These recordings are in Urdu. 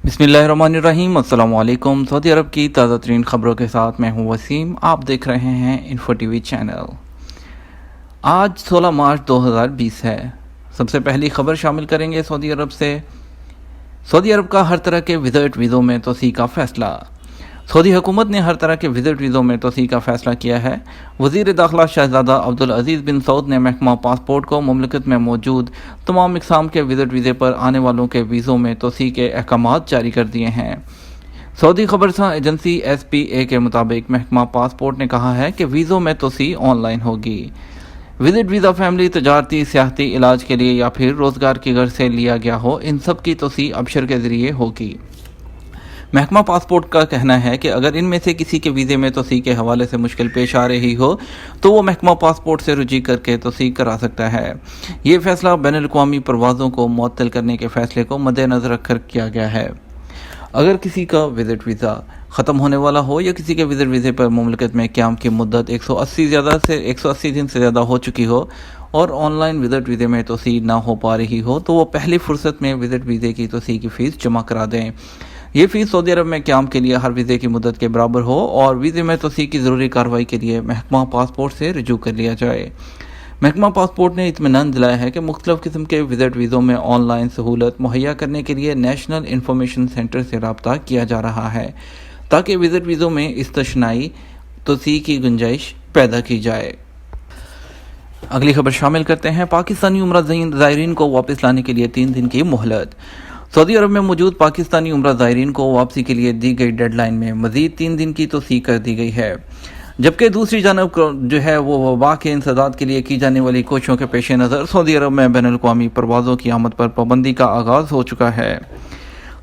بسم اللہ الرحمن الرحیم۔ السلام علیکم۔ سعودی عرب کی تازہ ترین خبروں کے ساتھ میں ہوں وسیم، آپ دیکھ رہے ہیں انفو ٹی وی چینل۔ آج 16 مارچ 2020 ہے۔ سب سے پہلی خبر شامل کریں گے سعودی عرب سے۔ سعودی عرب کا ہر طرح کے وزٹ ویزوں میں توسیع کا فیصلہ۔ سعودی حکومت نے ہر طرح کے وزٹ ویزوں میں توسیع کا فیصلہ کیا ہے۔ وزیر داخلہ شہزادہ عبدالعزیز بن سعود نے محکمہ پاسپورٹ کو مملکت میں موجود تمام اقسام کے وزٹ ویزے پر آنے والوں کے ویزوں میں توسیع کے احکامات جاری کر دیے ہیں۔ سعودی خبرساں ایجنسی ایس پی اے کے مطابق محکمہ پاسپورٹ نے کہا ہے کہ ویزوں میں توسیع آن لائن ہوگی۔ وزٹ ویزا فیملی، تجارتی، سیاحتی، علاج کے لیے یا پھر روزگار کی غرض سے لیا گیا ہو، ان سب کی توسیع ابشر کے ذریعے ہوگی۔ محکمہ پاسپورٹ کا کہنا ہے کہ اگر ان میں سے کسی کے ویزے میں توسیع کے حوالے سے مشکل پیش آ رہی ہو تو وہ محکمہ پاسپورٹ سے رجوع کر کے توسیع کرا سکتا ہے۔ یہ فیصلہ بین الاقوامی پروازوں کو معطل کرنے کے فیصلے کو مد نظر رکھ کر کیا گیا ہے۔ اگر کسی کا وزٹ ویزا ختم ہونے والا ہو یا کسی کے وزٹ ویزے پر مملکت میں قیام کی مدت 180 دن سے زیادہ ہو چکی ہو اور آن لائن وزٹ ویزے میں توسیع نہ ہو پا رہی ہو تو وہ پہلی فرصت میں وزٹ ویزے کی توسیع کی فیس جمع کرا دیں۔ یہ فیس سعودی عرب میں قیام کے لیے ہر ویزے کی مدت کے برابر ہو اور ویزے میں توسیع کی ضروری کارروائی کے لیے محکمہ پاسپورٹ سے رجوع کر لیا جائے۔ محکمہ پاسپورٹ نے اطمینان دلایا ہے کہ مختلف قسم کے وزٹ ویزوں میں آن لائن سہولت مہیا کرنے کے لیے نیشنل انفارمیشن سینٹر سے رابطہ کیا جا رہا ہے تاکہ وزٹ ویزوں میں استثنائی توسیع کی گنجائش پیدا کی جائے۔ اگلی خبر شامل کرتے ہیں۔ پاکستانی عمرہ زائرین کو واپس لانے کے لیے 3 دن کی مہلت۔ سعودی عرب میں موجود پاکستانی عمرہ زائرین کو واپسی کے لیے دی گئی ڈیڈ لائن میں مزید 3 دن کی توسیع کر دی گئی ہے، جبکہ دوسری جانب جو ہے وہ وبا کے انسداد کے لیے کی جانے والی کوششوں کے پیش نظر سعودی عرب میں بین الاقوامی پروازوں کی آمد پر پابندی کا آغاز ہو چکا ہے۔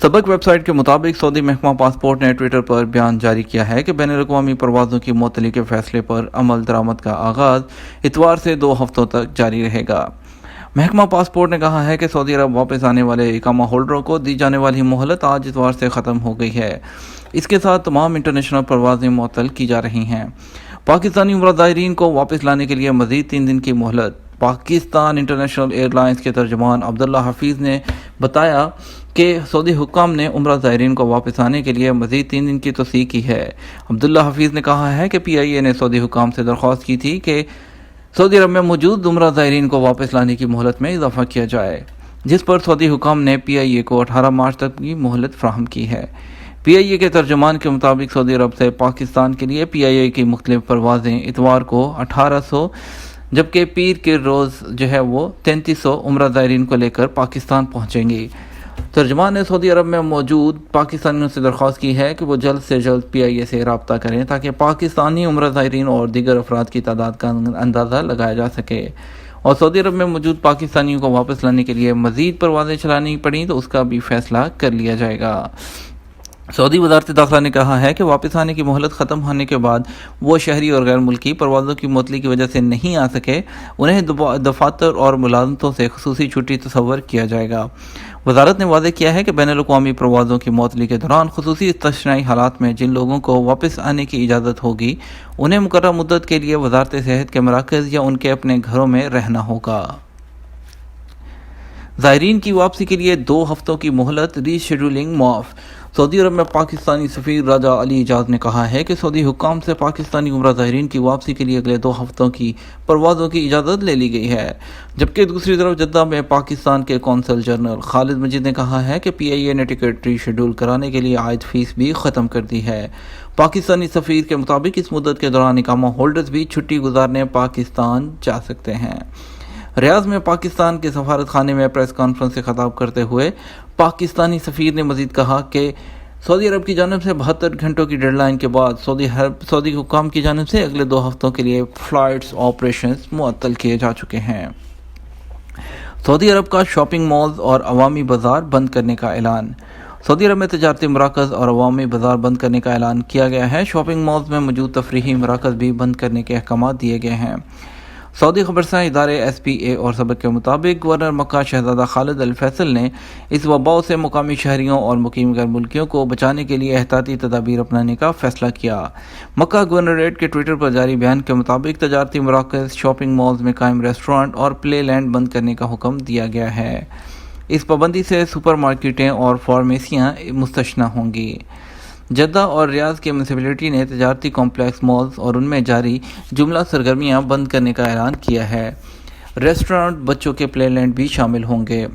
سبق ویب سائٹ کے مطابق سعودی محکمہ پاسپورٹ نے ٹویٹر پر بیان جاری کیا ہے کہ بین الاقوامی پروازوں کی معطلی کے فیصلے پر عمل درآمد کا آغاز اتوار سے 2 ہفتوں تک جاری رہے گا۔ محکمہ پاسپورٹ نے کہا ہے کہ سعودی عرب واپس آنے والے اقامہ ہولڈروں کو دی جانے والی مہلت آج اتوار سے ختم ہو گئی ہے۔ اس کے ساتھ تمام انٹرنیشنل پروازیں معطل کی جا رہی ہیں۔ پاکستانی عمرہ زائرین کو واپس لانے کے لیے مزید 3 دن کی مہلت۔ پاکستان انٹرنیشنل ایئر لائنز کے ترجمان عبداللہ حفیظ نے بتایا کہ سعودی حکام نے عمرہ زائرین کو واپس آنے کے لیے مزید 3 دن کی توسیع کی ہے۔ عبداللہ حفیظ نے کہا ہے کہ پی آئی اے نے سعودی حکام سے درخواست کی تھی کہ سعودی عرب میں موجود عمرہ زائرین کو واپس لانے کی مہلت میں اضافہ کیا جائے، جس پر سعودی حکام نے پی آئی اے کو 18 مارچ تک کی مہلت فراہم کی ہے۔ پی آئی اے کے ترجمان کے مطابق سعودی عرب سے پاکستان کے لیے پی آئی اے کی مختلف پروازیں اتوار کو 1800 جبکہ پیر کے روز جو ہے وہ 3300 عمرہ زائرین کو لے کر پاکستان پہنچیں گی۔ ترجمان نے سعودی عرب میں موجود پاکستانیوں سے درخواست کی ہے کہ وہ جلد سے جلد پی آئی اے سے رابطہ کریں تاکہ پاکستانی عمرہ زائرین اور دیگر افراد کی تعداد کا اندازہ لگایا جا سکے، اور سعودی عرب میں موجود پاکستانیوں کو واپس لانے کے لیے مزید پروازیں چلانی پڑیں تو اس کا بھی فیصلہ کر لیا جائے گا۔ سعودی وزارت داخلہ نے کہا ہے کہ واپس آنے کی مہلت ختم ہونے کے بعد وہ شہری اور غیر ملکی پروازوں کی معطلی کی وجہ سے نہیں آ سکے انہیں دفاتر اور ملازمتوں سے خصوصی چھٹی تصور کیا جائے گا۔ وزارت نے واضح کیا ہے کہ بین الاقوامی پروازوں کی معطلی کے دوران خصوصی استثنائی حالات میں جن لوگوں کو واپس آنے کی اجازت ہوگی انہیں مقررہ مدت کے لیے وزارت صحت کے مراکز یا ان کے اپنے گھروں میں رہنا ہوگا۔ زائرین کی واپسی کے لیے 2 ہفتوں کی مہلت، ری شیڈولنگ معاف۔ سعودی عرب میں پاکستانی سفیر راجہ علی اعجاز نے کہا ہے کہ سعودی حکام سے پاکستانی عمرہ زائرین کی واپسی کے لیے اگلے 2 ہفتوں کی پروازوں کی اجازت لے لی گئی ہے، جبکہ دوسری طرف جدہ میں پاکستان کے قونصل جنرل خالد مجید نے کہا ہے کہ پی آئی اے نے ٹکٹ ری شیڈول کرانے کے لیے عائد فیس بھی ختم کر دی ہے۔ پاکستانی سفیر کے مطابق اس مدت کے دوران اقامہ ہولڈرز بھی چھٹی گزارنے پاکستان جا سکتے ہیں۔ ریاض میں پاکستان کے سفارت خانے میں پریس کانفرنس سے خطاب کرتے ہوئے پاکستانی سفیر نے مزید کہا کہ سعودی عرب کی جانب سے 72 گھنٹوں کی ڈیڈ لائن کے بعد سعودی حکام کی جانب سے اگلے 2 ہفتوں کے لیے فلائٹس آپریشنز معطل کیے جا چکے ہیں۔ سعودی عرب کا شاپنگ مالز اور عوامی بازار بند کرنے کا اعلان۔ سعودی عرب میں تجارتی مراکز اور عوامی بازار بند کرنے کا اعلان کیا گیا ہے۔ شاپنگ مالز میں موجود تفریحی مراکز بھی بند کرنے کے احکامات دیے گئے ہیں۔ سعودی خبرساں ادارے ایس پی اے اور سبق کے مطابق گورنر مکہ شہزادہ خالد الفیصل نے اس وبا سے مقامی شہریوں اور مقیم غیر ملکیوں کو بچانے کے لیے احتیاطی تدابیر اپنانے کا فیصلہ کیا۔ مکہ گورنریٹ کے ٹویٹر پر جاری بیان کے مطابق تجارتی مراکز، شاپنگ مالز میں قائم ریسٹورانٹ اور پلے لینڈ بند کرنے کا حکم دیا گیا ہے۔ اس پابندی سے سپر مارکیٹیں اور فارمیسیاں مستثنی ہوں گی۔ جدہ اور ریاض کے میونسپلٹی نے تجارتی کمپلیکس، مالز اور ان میں جاری جملہ سرگرمیاں بند کرنے کا اعلان کیا ہے۔ ریسٹورانٹ، بچوں کے پلے لینڈ بھی شامل ہوں گے۔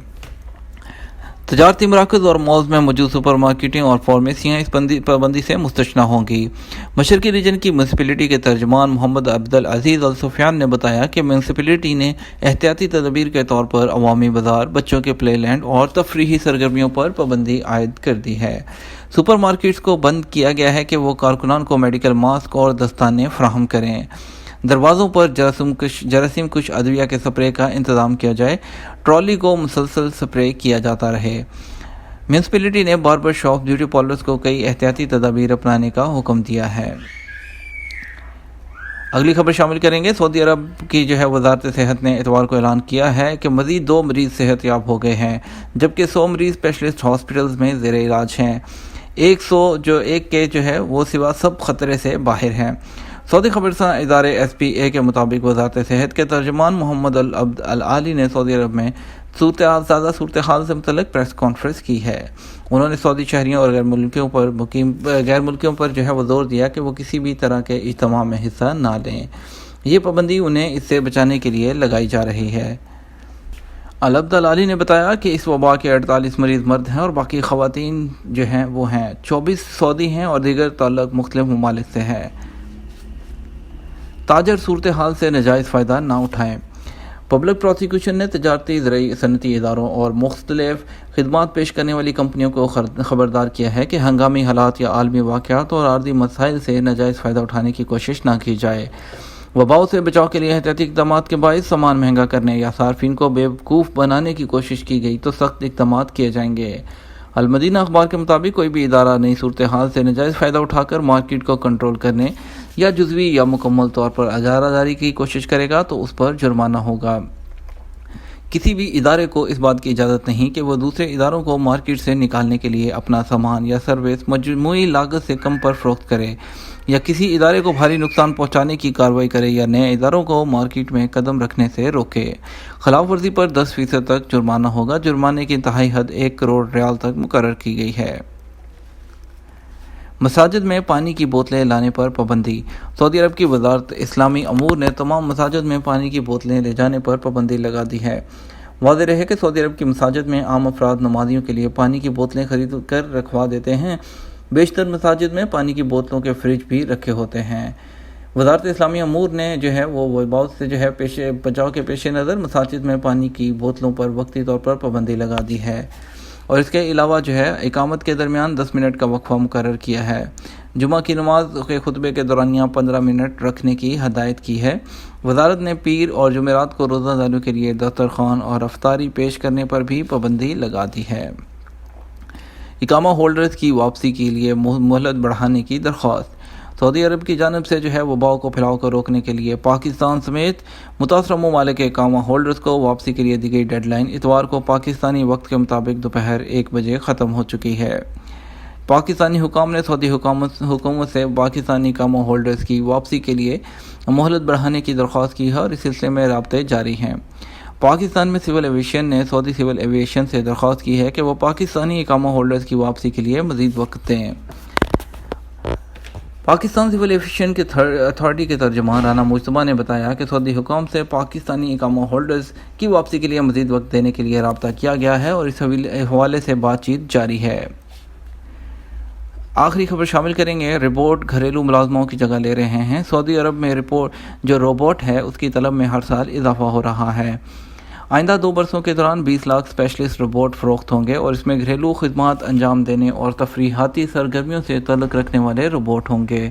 تجارتی مراکز اور مالز میں موجود سپر مارکیٹیں اور فارمیسیاں اس پابندی سے مستثنی ہوں گی۔ مشرقی ریجن کی میونسپلٹی کے ترجمان محمد عبدالعزیز السفیان نے بتایا کہ میونسپلٹی نے احتیاطی تدابیر کے طور پر عوامی بازار، بچوں کے پلے لینڈ اور تفریحی سرگرمیوں پر پابندی عائد کر دی ہے۔ سپر مارکیٹس کو بند کیا گیا ہے کہ وہ کارکنان کو میڈیکل ماسک اور دستانے فراہم کریں۔ دروازوں پر جراثیم کش ادویہ کے سپرے کا انتظام کیا جائے، ٹرالی کو مسلسل سپرے کیا جاتا رہے۔ میونسپلٹی نے باربر شاپ، بیوٹی پارلرز کو کئی احتیاطی تدابیر اپنانے کا حکم دیا ہے۔ اگلی خبر شامل کریں گے۔ سعودی عرب کی وزارت صحت نے اتوار کو اعلان کیا ہے کہ مزید 2 مریض صحت یاب ہو گئے ہیں، جبکہ 100 مریض اسپیشلسٹ ہاسپٹلز میں زیر علاج ہیں۔ 101 کے وہ سوا سب خطرے سے باہر ہیں۔ سعودی خبررساں ادارے SPA کے مطابق وزارت صحت کے ترجمان محمد العبد العالی نے سعودی عرب میں تازہ صورتحال سے متعلق پریس کانفرنس کی ہے۔ انہوں نے سعودی شہریوں اور غیر ملکیوں پر وہ زور دیا کہ وہ کسی بھی طرح کے اجتماع میں حصہ نہ لیں۔ یہ پابندی انہیں اس سے بچانے کے لیے لگائی جا رہی ہے۔ العبد العالی نے بتایا کہ اس وبا کے 48 مریض مرد ہیں اور باقی خواتین وہ ہیں۔ 24 سعودی ہیں اور دیگر تعلق مختلف ممالک سے ہے۔ تاجر صورتحال سے ناجائز فائدہ نہ اٹھائیں۔ پبلک پروسیکیوشن نے تجارتی، زرعی، صنعتی اداروں اور مختلف خدمات پیش کرنے والی کمپنیوں کو خبردار کیا ہے کہ ہنگامی حالات یا عالمی واقعات اور عارضی مسائل سے ناجائز فائدہ اٹھانے کی کوشش نہ کی جائے۔ وباؤں سے بچاؤ کے لیے احتیاطی اقدامات کے باعث سامان مہنگا کرنے یا صارفین کو بیوقوف بنانے کی کوشش کی گئی تو سخت اقدامات کیے جائیں گے۔ المدینہ اخبار کے مطابق کوئی بھی ادارہ نئی صورتحال سے ناجائز فائدہ اٹھا کر مارکیٹ کو کنٹرول کرنے یا جزوی یا مکمل طور پر اجارہ داری کی کوشش کرے گا تو اس پر جرمانہ ہوگا۔ کسی بھی ادارے کو اس بات کی اجازت نہیں کہ وہ دوسرے اداروں کو مارکیٹ سے نکالنے کے لیے اپنا سامان یا سروس مجموعی لاگت سے کم پر فروخت کرے، یا کسی ادارے کو بھاری نقصان پہنچانے کی کارروائی کرے یا نئے اداروں کو مارکیٹ میں قدم رکھنے سے روکے۔ خلاف ورزی پر 10% تک جرمانہ ہوگا۔ جرمانے کی انتہائی حد 1 کروڑ ریال تک مقرر کی گئی ہے۔ مساجد میں پانی کی بوتلیں لانے پر پابندی۔ سعودی عرب کی وزارت اسلامی امور نے تمام مساجد میں پانی کی بوتلیں لے جانے پر پابندی لگا دی ہے۔ واضح رہے کہ سعودی عرب کی مساجد میں عام افراد نمازیوں کے لیے پانی کی بوتلیں خرید کر رکھوا دیتے ہیں۔ بیشتر مساجد میں پانی کی بوتلوں کے فریج بھی رکھے ہوتے ہیں۔ وزارت اسلامی امور نے وہ وباؤں سے بچاؤ کے پیش نظر مساجد میں پانی کی بوتلوں پر وقتی طور پر پابندی لگا دی ہے، اور اس کے علاوہ اقامت کے درمیان 10 منٹ کا وقفہ مقرر کیا ہے۔ جمعہ کی نماز کے خطبے کے دورانیہ 15 منٹ رکھنے کی ہدایت کی ہے۔ وزارت نے پیر اور جمعرات کو روزہ داروں کے لیے دسترخوان اور افطاری پیش کرنے پر بھی پابندی لگا دی ہے۔ اقامہ ہولڈرز کی واپسی کے لیے مہلت بڑھانے کی درخواست۔ سعودی عرب کی جانب سے وباؤ کو پھیلاؤ کو روکنے کے لیے پاکستان سمیت متاثرہ ممالک کے اقامہ ہولڈرز کو واپسی کے لیے دی گئی ڈیڈ لائن اتوار کو پاکستانی وقت کے مطابق دوپہر 1 بجے ختم ہو چکی ہے۔ پاکستانی حکام نے سعودی حکومت سے پاکستانی اقامہ ہولڈرز کی واپسی کے لیے مہلت بڑھانے کی درخواست کی ہے اور اس سلسلے میں رابطے جاری ہیں۔ پاکستان میں سول ایویشن نے سعودی سول ایویشن سے درخواست کی ہے کہ وہ پاکستانی اقامہ ہولڈرز کی واپسی کے لیے مزید وقت دیں۔ پاکستان سول ایویشن کے اتھارٹی کے ترجمان رانا مجتبیٰ نے بتایا کہ سعودی حکام سے پاکستانی اقامہ ہولڈرز کی واپسی کے لیے مزید وقت دینے کے لیے رابطہ کیا گیا ہے اور اس حوالے سے بات چیت جاری ہے۔ آخری خبر شامل کریں گے۔ روبوٹ گھریلو ملازموں کی جگہ لے رہے ہیں۔ سعودی عرب میں روبوٹ ہے اس کی طلب میں ہر سال اضافہ ہو رہا ہے۔ آئندہ 2 برسوں کے دوران 20 لاکھ اسپیشلسٹ روبوٹ فروخت ہوں گے اور اس میں گھریلو خدمات انجام دینے اور تفریحاتی سرگرمیوں سے تعلق رکھنے والے روبوٹ ہوں گے۔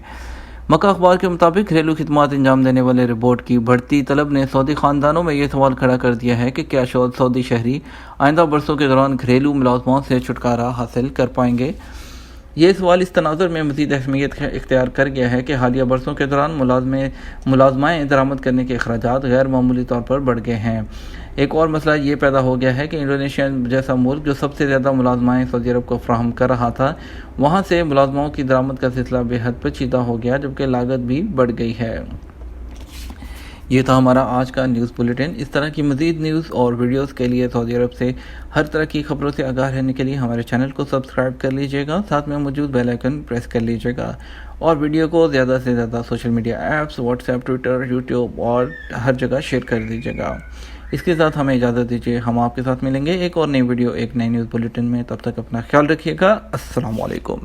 مکہ اخبار کے مطابق گھریلو خدمات انجام دینے والے روبوٹ کی بڑھتی طلب نے سعودی خاندانوں میں یہ سوال کھڑا کر دیا ہے کہ کیا سعودی شہری آئندہ برسوں کے دوران گھریلو ملازموں سے چھٹکارا حاصل کر پائیں گے۔ یہ سوال اس تناظر میں مزید اہمیت اختیار کر گیا ہے کہ حالیہ برسوں کے دوران ملازمائیں درآمد کرنے کے اخراجات غیر معمولی طور پر بڑھ گئے ہیں۔ ایک اور مسئلہ یہ پیدا ہو گیا ہے کہ انڈونیشیا جیسا ملک جو سب سے زیادہ ملازمائیں سعودی عرب کو فراہم کر رہا تھا، وہاں سے ملازموں کی درآمد کا سلسلہ بے حد پیچیدہ ہو گیا، جبکہ لاگت بھی بڑھ گئی ہے۔ یہ تھا ہمارا آج کا نیوز بلیٹن۔ اس طرح کی مزید نیوز اور ویڈیوز کے لیے سعودی عرب سے ہر طرح کی خبروں سے آگاہ رہنے کے لیے ہمارے چینل کو سبسکرائب کر لیجئے گا، ساتھ میں موجود بیل آئیکن پریس کر لیجئے گا، اور ویڈیو کو زیادہ سے زیادہ social media apps, what's app, Twitter, YouTube اور ہر جگہ شیئر کر دیجئے گا۔ اس کے ساتھ ہمیں اجازت دیجیے، ہم آپ کے ساتھ ملیں گے ایک اور نئی ویڈیو، ایک نئی نیوز بلیٹن میں۔ تب تک اپنا خیال رکھیے گا۔ السلام علیکم۔